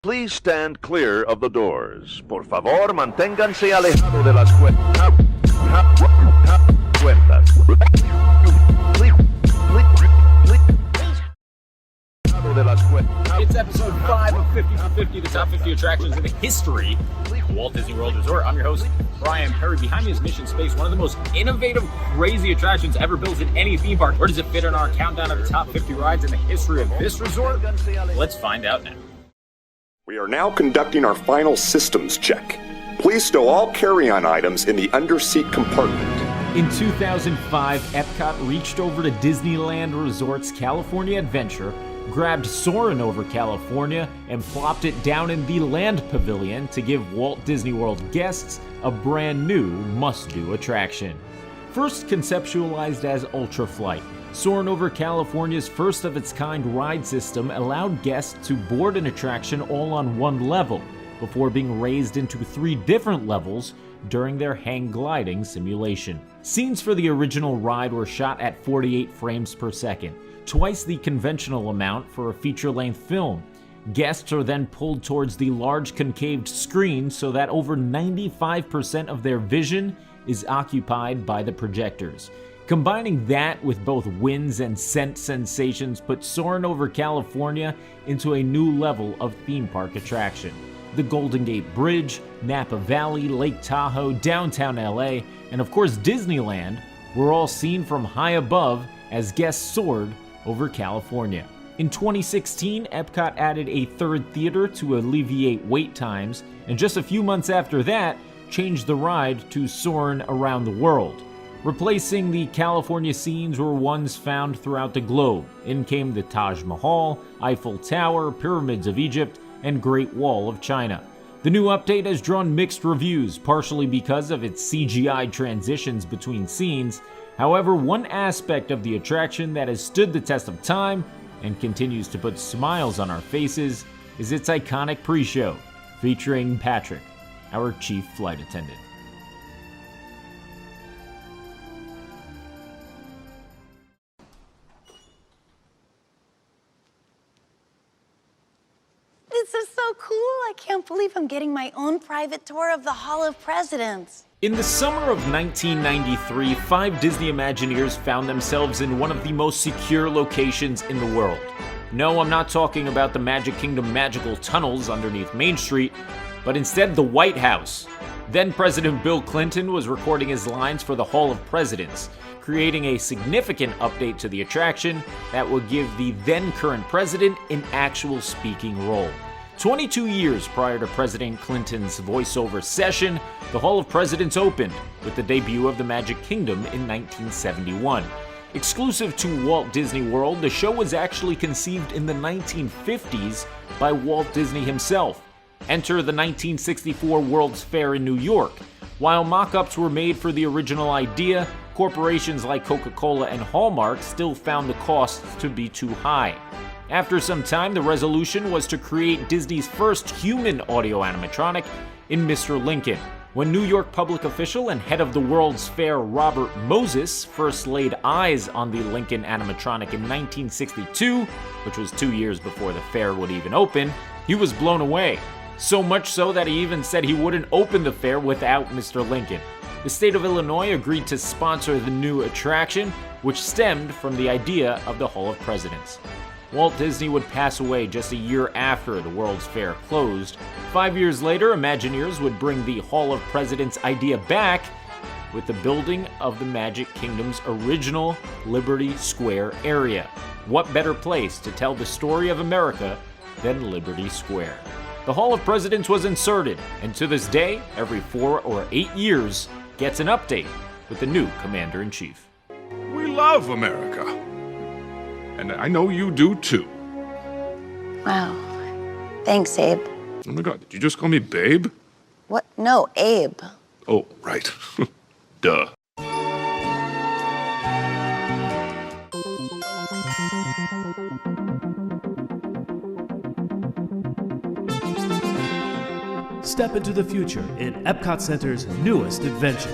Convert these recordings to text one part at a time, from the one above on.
Please stand clear of the doors. Por favor, manténganse alejado de las puertas. It's episode 5 of 50 for 50, the top 50 attractions in the history of Walt Disney World Resort. I'm your host, Bryan Perri. Behind me is Mission Space, one of the most innovative, crazy attractions ever built in any theme park. Where does it fit in our countdown of the top 50 rides in the history of this resort? Let's find out now. We are now conducting our final systems check. Please stow all carry-on items in the underseat compartment. In 2005, Epcot reached over to Disneyland Resort's California Adventure, grabbed Soarin' Over California, and plopped it down in the Land Pavilion to give Walt Disney World guests a brand new must-do attraction. First conceptualized as Ultra Flight, Soarin' Over California's first-of-its-kind ride system allowed guests to board an attraction all on one level, before being raised into 3 different levels during their hang gliding simulation. Scenes for the original ride were shot at 48 frames per second, twice the conventional amount for a feature-length film. Guests are then pulled towards the large concaved screen so that over 95% of their vision is occupied by the projectors. Combining that with both winds and scent sensations put Soarin' Over California into a new level of theme park attraction. The Golden Gate Bridge, Napa Valley, Lake Tahoe, downtown LA, and of course Disneyland were all seen from high above as guests soared over California. In 2016, Epcot added a 3rd theater to alleviate wait times, and just a few months after that, changed the ride to Soarin' Around the World. Replacing the California scenes were ones found throughout the globe. In came the Taj Mahal, Eiffel Tower, Pyramids of Egypt, and Great Wall of China. The new update has drawn mixed reviews, partially because of its CGI transitions between scenes. However, one aspect of the attraction that has stood the test of time and continues to put smiles on our faces is its iconic pre-show, featuring Patrick, our chief flight attendant. This is so cool. I can't believe I'm getting my own private tour of the Hall of Presidents. In the summer of 1993, 5 Disney Imagineers found themselves in one of the most secure locations in the world. No, I'm not talking about the Magic Kingdom magical tunnels underneath Main Street, but instead the White House. Then President Bill Clinton was recording his lines for the Hall of Presidents, creating a significant update to the attraction that would give the then current president an actual speaking role. 22 years prior to President Clinton's voiceover session, the Hall of Presidents opened with the debut of the Magic Kingdom in 1971. Exclusive to Walt Disney World, the show was actually conceived in the 1950s by Walt Disney himself. Enter the 1964 World's Fair in New York. While mock-ups were made for the original idea, corporations like Coca-Cola and Hallmark still found the costs to be too high. After some time, the resolution was to create Disney's first human audio animatronic in Mr. Lincoln. When New York public official and head of the World's Fair Robert Moses first laid eyes on the Lincoln animatronic in 1962, which was 2 years before the fair would even open, he was blown away. So much so that he even said he wouldn't open the fair without Mr. Lincoln. The state of Illinois agreed to sponsor the new attraction, which stemmed from the idea of the Hall of Presidents. Walt Disney would pass away just a year after the World's Fair closed. 5 years later, Imagineers would bring the Hall of Presidents idea back with the building of the Magic Kingdom's original Liberty Square area. What better place to tell the story of America than Liberty Square? The Hall of Presidents was inserted, and to this day, every 4 or 8 years, gets an update with the new Commander-in-Chief. We love America. And I know you do too. Wow. Thanks, Abe. Oh my God, did you just call me babe? What? No, Abe. Oh, right. Duh. Step into the future in Epcot Center's newest adventure.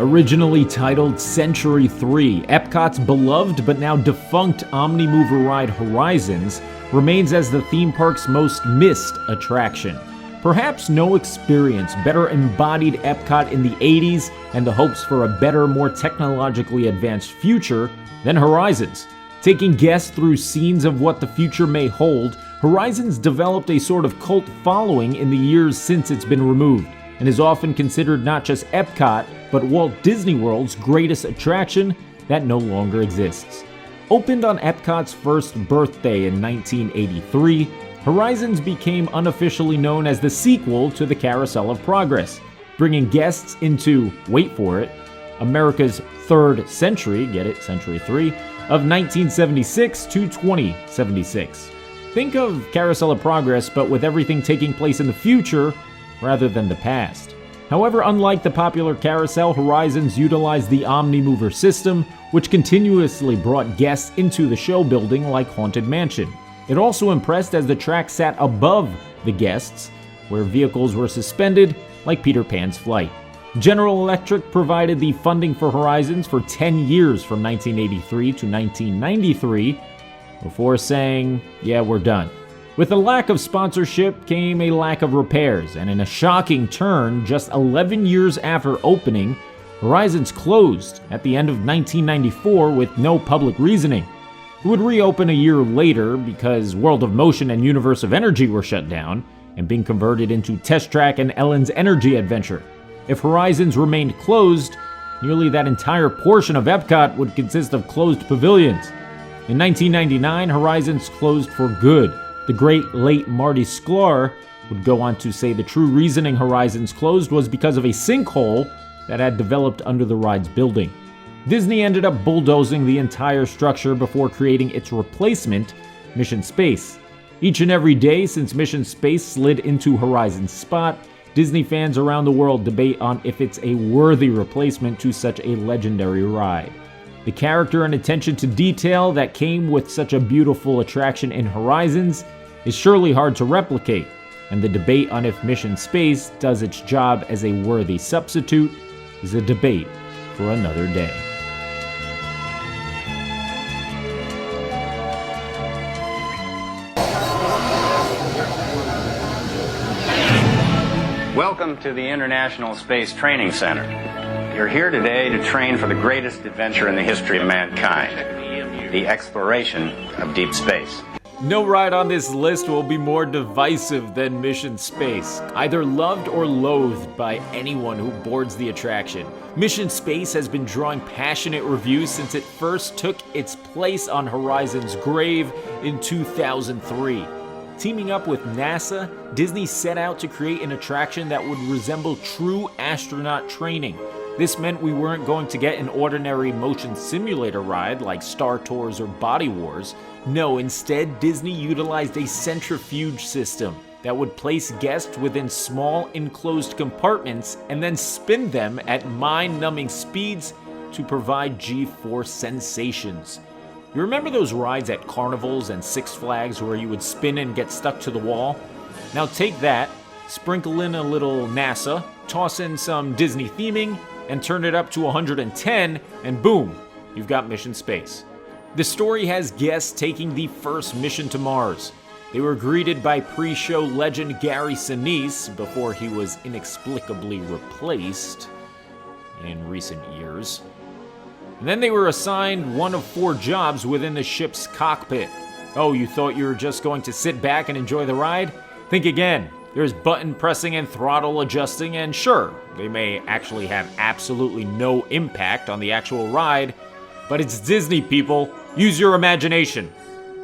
Originally titled Century 3, Epcot's beloved but now defunct Omnimover ride Horizons remains as the theme park's most missed attraction. Perhaps no experience better embodied Epcot in the 80s and the hopes for a better, more technologically advanced future than Horizons. Taking guests through scenes of what the future may hold, Horizons developed a sort of cult following in the years since it's been removed, and is often considered not just Epcot, but Walt Disney World's greatest attraction that no longer exists. Opened on Epcot's first birthday in 1983, Horizons became unofficially known as the sequel to the Carousel of Progress, bringing guests into, wait for it, America's third century, get it, Century 3, of 1976 to 2076. Think of Carousel of Progress, but with everything taking place in the future rather than the past. However, unlike the popular Carousel, Horizons utilized the Omnimover system, which continuously brought guests into the show building like Haunted Mansion. It also impressed as the track sat above the guests, where vehicles were suspended like Peter Pan's flight. General Electric provided the funding for Horizons for 10 years from 1983 to 1993, before saying, yeah, we're done. With a lack of sponsorship came a lack of repairs, and in a shocking turn, just 11 years after opening, Horizons closed at the end of 1994 with no public reasoning. It would reopen a year later because World of Motion and Universe of Energy were shut down and being converted into Test Track and Ellen's Energy Adventure. If Horizons remained closed, nearly that entire portion of Epcot would consist of closed pavilions. In 1999, Horizons closed for good. The great late Marty Sklar would go on to say the true reasoning Horizons closed was because of a sinkhole that had developed under the ride's building. Disney ended up bulldozing the entire structure before creating its replacement, Mission Space. Each and every day since Mission Space slid into Horizons' spot, Disney fans around the world debate on if it's a worthy replacement to such a legendary ride. The character and attention to detail that came with such a beautiful attraction in Horizons is surely hard to replicate, and the debate on if Mission Space does its job as a worthy substitute is a debate for another day. Welcome to the International Space Training Center. You're here today to train for the greatest adventure in the history of mankind, the exploration of deep space. No ride on this list will be more divisive than Mission Space, either loved or loathed by anyone who boards the attraction. Mission Space has been drawing passionate reviews since it first took its place on Horizons' grave in 2003. Teaming up with NASA, Disney set out to create an attraction that would resemble true astronaut training. This meant we weren't going to get an ordinary motion simulator ride like Star Tours or Body Wars. No, instead, Disney utilized a centrifuge system that would place guests within small enclosed compartments and then spin them at mind-numbing speeds to provide G-force sensations. You remember those rides at carnivals and Six Flags where you would spin and get stuck to the wall? Now take that, sprinkle in a little NASA, toss in some Disney theming, and turn it up to 110, and boom, you've got Mission Space. The story has guests taking the first mission to Mars. They were greeted by pre-show legend Gary Sinise before he was inexplicably replaced in recent years. And then they were assigned one of 4 jobs within the ship's cockpit. Oh, you thought you were just going to sit back and enjoy the ride? Think again. There's button pressing and throttle adjusting, and sure, they may actually have absolutely no impact on the actual ride, but it's Disney, people. Use your imagination.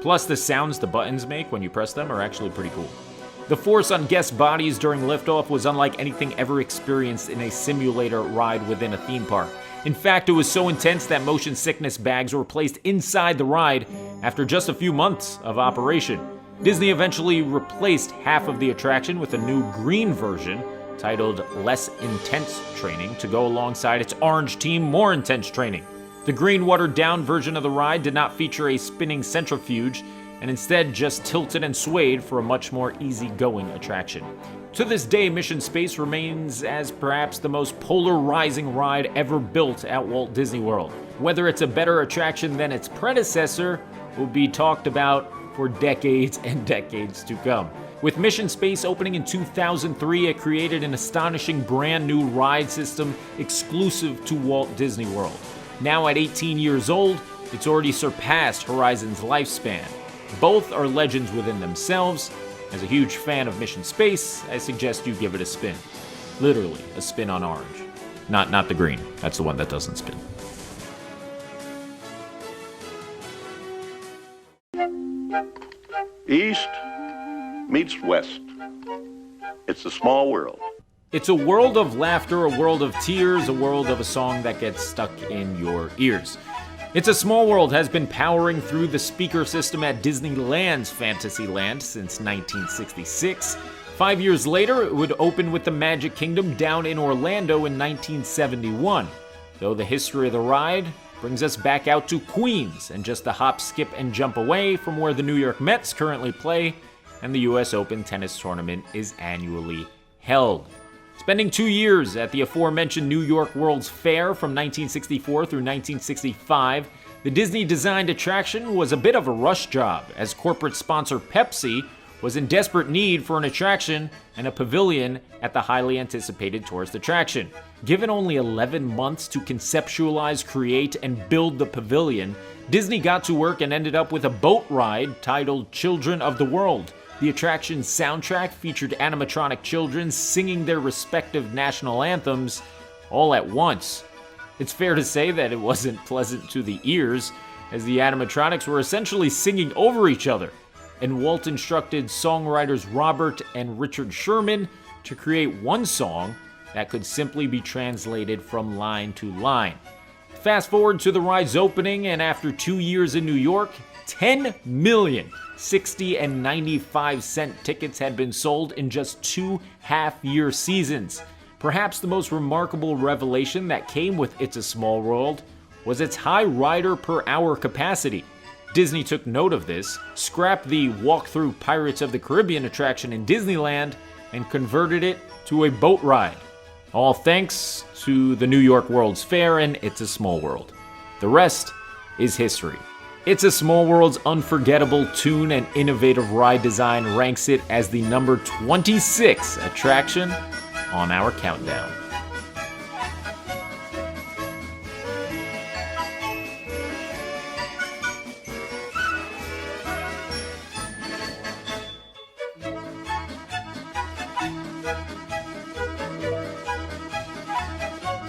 Plus, the sounds the buttons make when you press them are actually pretty cool. The force on guest bodies during liftoff was unlike anything ever experienced in a simulator ride within a theme park. In fact, it was so intense that motion sickness bags were placed inside the ride after just a few months of operation. Disney eventually replaced half of the attraction with a new green version titled Less Intense Training to go alongside its orange team More Intense Training. The green watered-down version of the ride did not feature a spinning centrifuge, and instead just tilted and swayed for a much more easygoing attraction. To this day, Mission Space remains as perhaps the most polarizing ride ever built at Walt Disney World. Whether it's a better attraction than its predecessor will be talked about for decades and decades to come. With Mission Space opening in 2003, it created an astonishing brand new ride system exclusive to Walt Disney World. Now at 18 years old, it's already surpassed Horizon's lifespan. Both are legends within themselves. As a huge fan of Mission Space, I suggest you give it a spin. Literally, a spin on orange. Not the green. That's the one that doesn't spin. East meets West. It's a small world. It's a world of laughter, a world of tears, a world of a song that gets stuck in your ears. It's a Small World has been powering through the speaker system at Disneyland's Fantasyland since 1966. 5 years later, it would open with the Magic Kingdom down in Orlando in 1971. Though the history of the ride brings us back out to Queens and just a hop, skip, and jump away from where the New York Mets currently play and the US Open tennis tournament is annually held. Spending 2 years at the aforementioned New York World's Fair from 1964 through 1965, the Disney-designed attraction was a bit of a rush job, as corporate sponsor Pepsi was in desperate need for an attraction and a pavilion at the highly anticipated tourist attraction. Given only 11 months to conceptualize, create, and build the pavilion, Disney got to work and ended up with a boat ride titled Children of the World. The attraction's soundtrack featured animatronic children singing their respective national anthems all at once. It's fair to say that it wasn't pleasant to the ears, as the animatronics were essentially singing over each other, and Walt instructed songwriters Robert and Richard Sherman to create one song that could simply be translated from line to line. Fast forward to the ride's opening, and after 2 years in New York, 10 million 60 and 95 cent tickets had been sold in just 2 half-year seasons. Perhaps the most remarkable revelation that came with It's a Small World was its high rider per hour capacity. Disney took note of this, scrapped the walk-through Pirates of the Caribbean attraction in Disneyland, and converted it to a boat ride. All thanks to the New York World's Fair and It's a Small World. The rest is history. It's a Small World's unforgettable tune and innovative ride design ranks it as the number 26 attraction on our countdown.